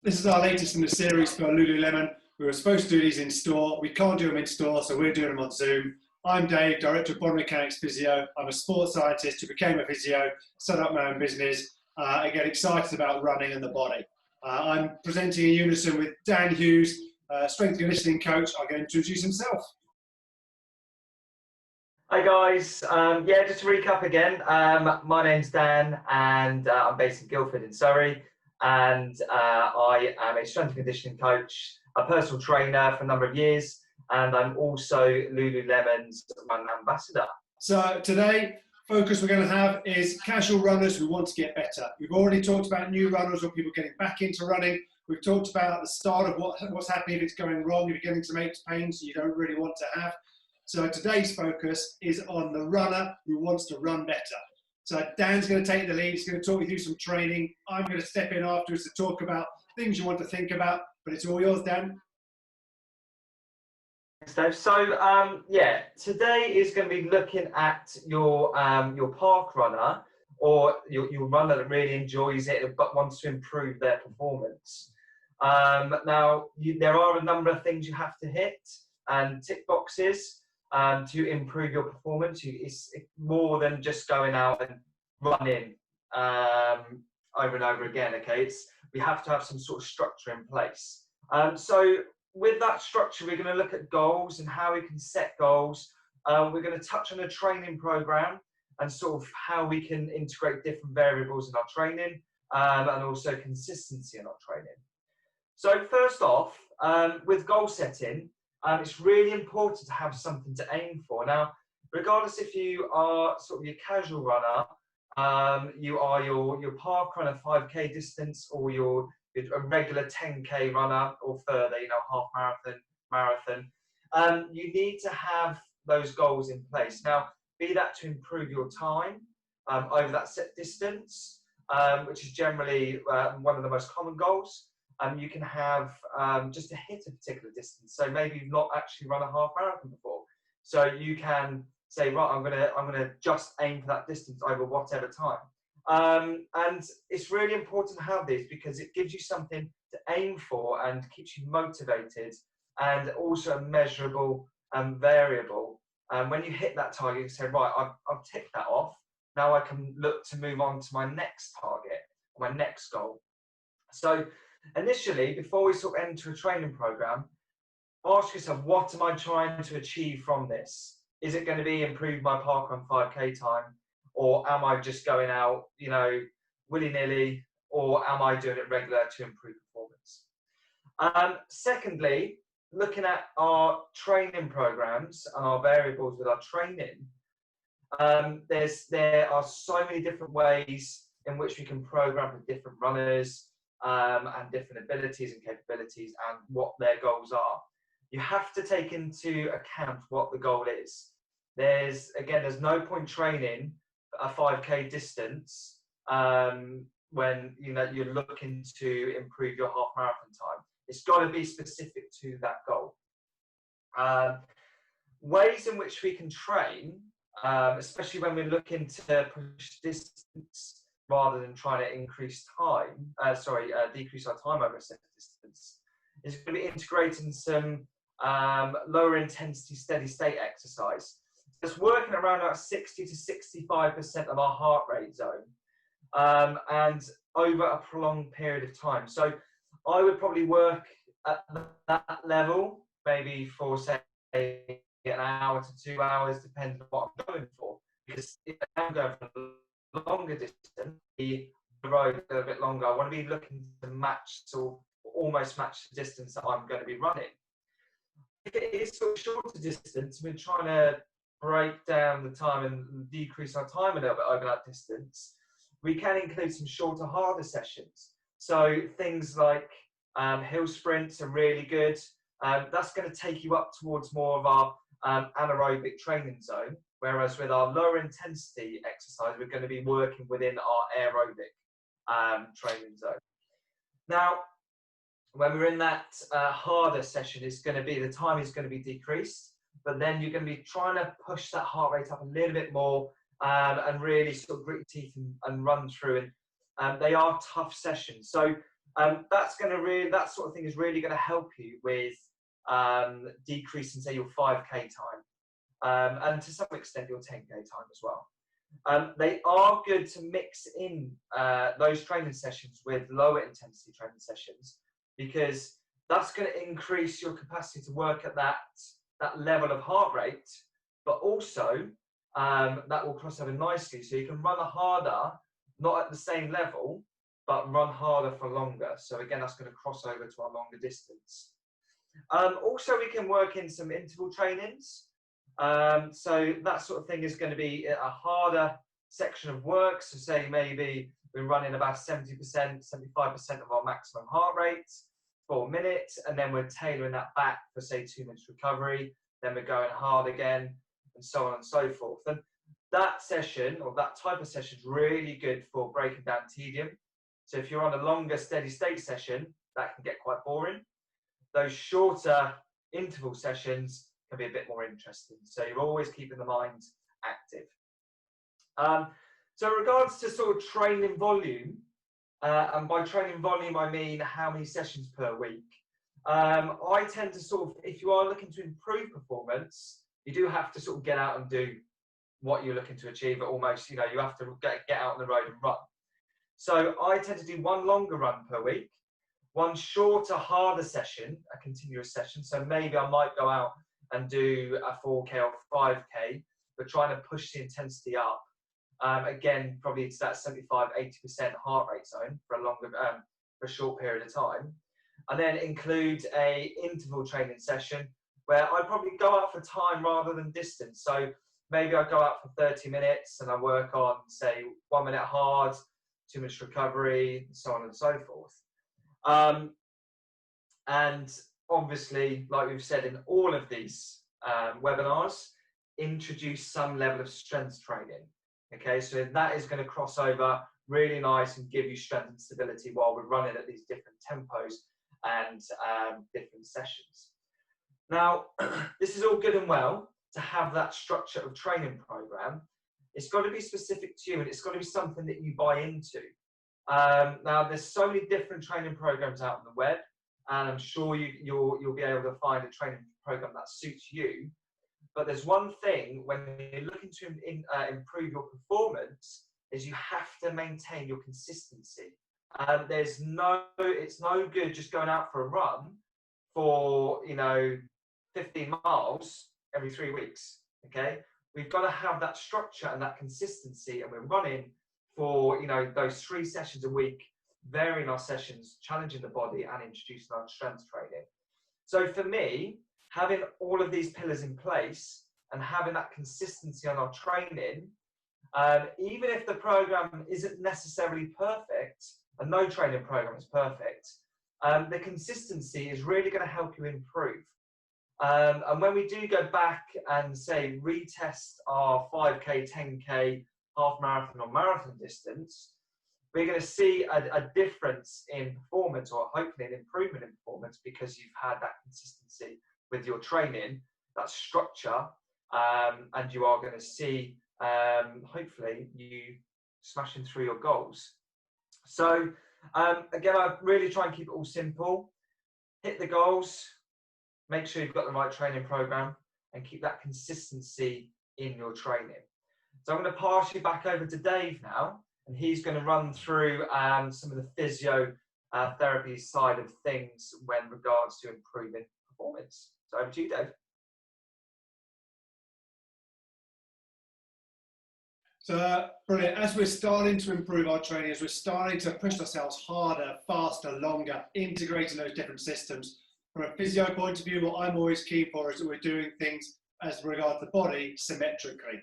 This is our latest in the series for Lululemon. We were supposed to do these in store. We can't do them in store, so we're doing them on Zoom. I'm Dave, Director of Bodymechanics Physio. I'm a sports scientist who became a physio, set up my own business, and get excited about running and the body. I'm presenting in unison with Dan Hughes, strength and conditioning coach. I'm going to introduce himself. Hi guys, just to recap again, my name's Dan and I'm based in Guildford in Surrey, and I am a strength and conditioning coach, a personal trainer for a number of years, and I'm also Lululemon's Run Ambassador. So today, focus we're going to have is casual runners who want to get better. We've already talked about new runners or people getting back into running. We've talked about the start of what's happening if it's going wrong, if you're getting some aches, pains you don't really want to have. So today's focus is on the runner who wants to run better. So Dan's going to take the lead. He's going to talk you through some training. I'm going to step in afterwards to talk about things you want to think about, but it's all yours, Dan. Thanks, Dave. So today is going to be looking at your park runner, or your runner that really enjoys it but wants to improve their performance. Now, there are a number of things you have to hit and tick boxes to improve your performance. It's more than just going out and running over and over again. Okay, we have to have some sort of structure in place. So with that structure, we're going to look at goals and how we can set goals. We're going to touch on a training program and sort of how we can integrate different variables in our training, and also consistency in our training. So first off, with goal setting, it's really important to have something to aim for. Now, regardless if you are sort of your casual runner, you are your park runner 5K distance, or you're a regular 10K runner or further, half marathon, you need to have those goals in place. Now, be that to improve your time over that set distance, which is generally one of the most common goals. You can have just to hit a particular distance. So maybe you've not actually run a half marathon before. So you can say, right, I'm gonna just aim for that distance over whatever time. And it's really important to have this because it gives you something to aim for and keeps you motivated, and also a measurable variable. When you hit that target, you say, right, I've ticked that off. Now I can look to move on to my next target, my next goal. So initially, before we sort of enter a training program, ask yourself, what am I trying to achieve from this? Is it going to be improve my parkrun 5K time, or am I just going out, willy-nilly, or am I doing it regular to improve performance? Secondly, looking at our training programs and our variables with our training, there are so many different ways in which we can program with different runners, and different abilities and capabilities and what their goals are. You have to take into account what the goal is. There's no point training a 5K distance when you're looking to improve your half marathon time. It's got to be specific to that goal. Ways in which we can train, especially when we're looking to push distance rather than trying to decrease our time over a set distance, is going to be integrating some lower intensity steady state exercise. It's working around about 60 to 65% of our heart rate zone, and over a prolonged period of time. So I would probably work at that level, maybe for say an hour to 2 hours, depending on what I'm going for. Because if I'm going for a longer distance, the road a bit longer, I want to be looking to match or almost match the distance that I'm going to be running. If it is sort of shorter distance, we're trying to break down the time and decrease our time a little bit over that distance. We can include some shorter, harder sessions. So things like hill sprints are really good. That's going to take you up towards more of our anaerobic training zone, whereas with our lower intensity exercise, we're going to be working within our aerobic training zone. Now, when we're in that harder session, the time is going to be decreased, but then you're going to be trying to push that heart rate up a little bit more, and really sort of grit your teeth and run through. And they are tough sessions. So that sort of thing is really going to help you with decreasing, say, your 5K time, and to some extent your 10K time as well. They are good to mix in those training sessions with lower intensity training sessions, because that's going to increase your capacity to work at that level of heart rate, but also that will cross over nicely, so you can run harder, not at the same level, but run harder for longer. So again, that's going to cross over to our longer distance. Also, we can work in some interval trainings. So that sort of thing is going to be a harder section of work. So say maybe we're running about 70%, 75% of our maximum heart rate for a minute, and then we're tailoring that back for say 2 minutes recovery. Then we're going hard again, and so on and so forth. And that session, or that type of session, is really good for breaking down tedium. So if you're on a longer steady state session, that can get quite boring. Those shorter interval sessions can be a bit more interesting. So you're always keeping the mind active. So in regards to sort of training volume, and by training volume, I mean how many sessions per week. I tend to sort of, if you are looking to improve performance, you do have to sort of get out and do what you're looking to achieve. Almost, you know, you have to get out on the road and run. So I tend to do one longer run per week, one shorter, harder session, a continuous session. So maybe I might go out and do a 4K or 5K, but trying to push the intensity up. Again, probably to that 75–80% heart rate zone for a longer, for a short period of time. And then include a interval training session where I probably go out for time rather than distance. So maybe I go out for 30 minutes and I work on, say, 1 minute hard, 2 minutes recovery, and so on and so forth. And obviously, like we've said in all of these webinars, introduce some level of strength training. Okay, so that is going to cross over really nice and give you strength and stability while we're running at these different tempos and different sessions. Now, this is all good and well to have that structure of training program. It's got to be specific to you, and it's got to be something that you buy into. Now, there's so many different training programs out on the web, and I'm sure you'll be able to find a training program that suits you. But there's one thing when you're looking to improve your performance, is you have to maintain your consistency. It's no good just going out for a run for 15 miles every 3 weeks. Okay, we've got to have that structure and that consistency, and we're running for those 3 sessions a week, varying our sessions, challenging the body, and introducing our strength training. So for me, having all of these pillars in place and having that consistency on our training, even if the program isn't necessarily perfect, and no training program is perfect, the consistency is really going to help you improve. And when we do go back and say retest our 5K, 10K, half marathon or marathon distance, we're going to see a difference in performance, or hopefully an improvement in performance, because you've had that consistency with your training, that structure, and you are going to see hopefully you smashing through your goals. So again, I really try and keep it all simple. Hit the goals, make sure you've got the right training program, and keep that consistency in your training. So I'm going to pass you back over to Dave now, and he's going to run through some of the physiotherapy side of things when regards to improving performance. So over to you, Dave. So brilliant. As we're starting to improve our training, as we're starting to push ourselves harder, faster, longer, integrating those different systems, from a physio point of view, what I'm always keen for is that we're doing things as regards the body symmetrically.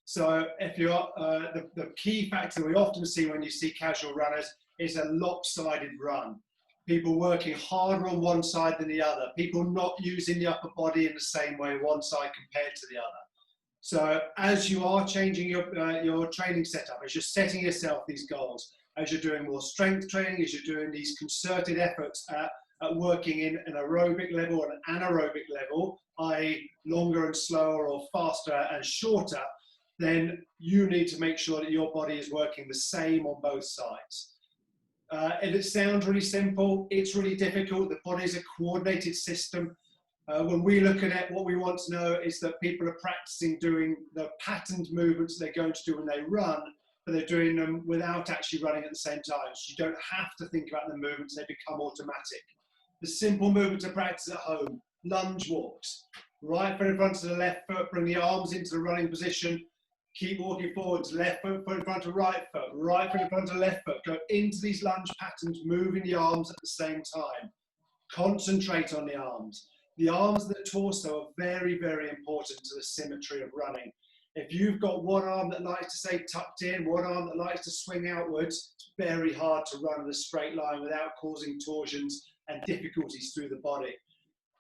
So if you're the key factor we often see when you see casual runners is a lopsided run. People working harder on one side than the other. People not using the upper body in the same way, one side compared to the other. So as you are changing your training setup, as you're setting yourself these goals, as you're doing more strength training, as you're doing these concerted efforts at working in an aerobic level or an anaerobic level, i.e. longer and slower or faster and shorter, then you need to make sure that your body is working the same on both sides. And it sounds really simple. It's really difficult. The body is a coordinated system. When we look at it, what we want to know is that people are practicing doing the patterned movements they're going to do when they run, but they're doing them without actually running at the same time. So you don't have to think about the movements, they become automatic. The simple movement to practice at home: lunge walks. Right foot in front of the left foot, bring the arms into the running position. Keep walking forwards, left foot in front of right foot, right foot in front of left foot. Go into these lunge patterns, moving the arms at the same time. Concentrate on the arms. The arms and the torso are very, very important to the symmetry of running. If you've got one arm that likes to stay tucked in, one arm that likes to swing outwards, it's very hard to run in a straight line without causing torsions and difficulties through the body.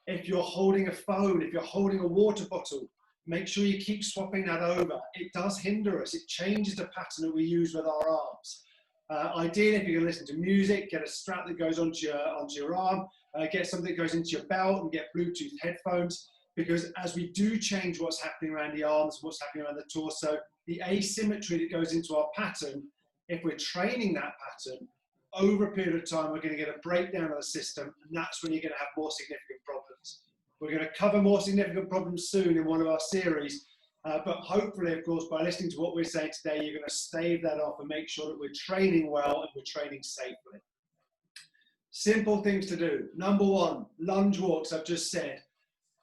If you're holding a phone, if you're holding a water bottle, make sure you keep swapping that over. It does hinder us. It changes the pattern that we use with our arms. Ideally, if you're going to listen to music, get a strap that goes onto your arm, get something that goes into your belt, and get Bluetooth headphones, because as we do change what's happening around the arms, what's happening around the torso, the asymmetry that goes into our pattern, if we're training that pattern, over a period of time, we're going to get a breakdown of the system, and that's when you're going to have more significant problems. We're going to cover more significant problems soon in one of our series, but hopefully, of course, by listening to what we're saying today, you're going to stave that off and make sure that we're training well and we're training safely. Simple things to do. Number one, lunge walks, I've just said.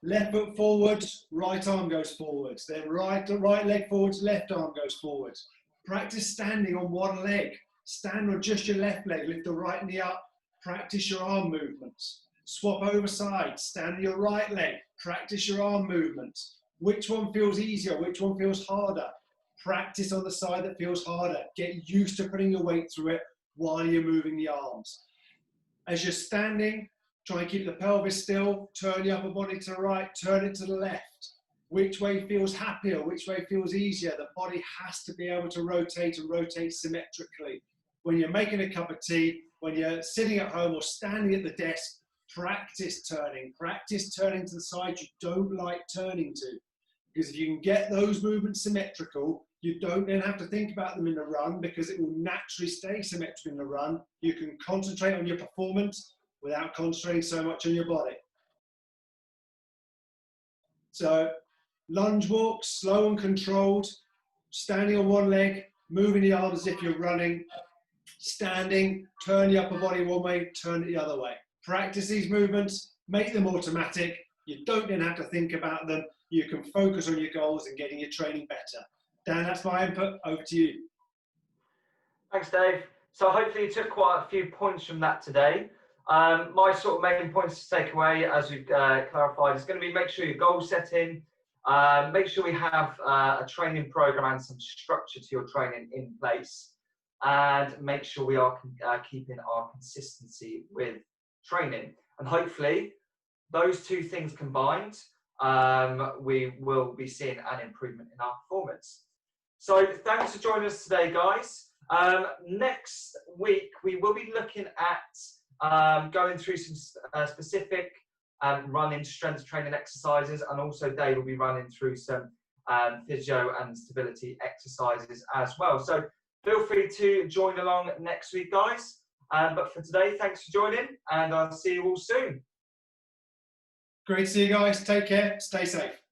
Left foot forwards, right arm goes forwards. Then right leg forwards, left arm goes forwards. Practice standing on one leg. Stand on just your left leg, lift the right knee up. Practice your arm movements. Swap over sides, stand on your right leg. Practice your arm movements. Which one feels easier? Which one feels harder? Practice on the side that feels harder. Get used to putting your weight through it while you're moving the arms. As you're standing, try and keep the pelvis still. Turn your upper body to the right, turn it to the left. Which way feels happier? Which way feels easier? The body has to be able to rotate and rotate symmetrically. When you're making a cup of tea, when you're sitting at home or standing at the desk, practice turning to the side you don't like turning to. Because if you can get those movements symmetrical, you don't then have to think about them in the run, because it will naturally stay symmetrical in the run. You can concentrate on your performance without concentrating so much on your body. So lunge walks, slow and controlled, standing on one leg, moving the arms as if you're running, standing, turn the upper body one way, turn it the other way. Practice these movements, make them automatic. You don't then have to think about them. You can focus on your goals and getting your training better. Dan, that's my input. Over to you. Thanks, Dave. So hopefully you took quite a few points from that today. My sort of main points to take away, as we've clarified, is going to be make sure you're goal setting, make sure we have a training program and some structure to your training in place, and make sure we are keeping our consistency with training. And hopefully those two things combined, we will be seeing an improvement in our performance. So thanks for joining us today, guys. Next week, we will be looking at going through some specific running strength training exercises, and also Dave will be running through some physio and stability exercises as well. So feel free to join along next week, guys. But for today, thanks for joining, and I'll see you all soon. Great to see you guys. Take care. Stay safe.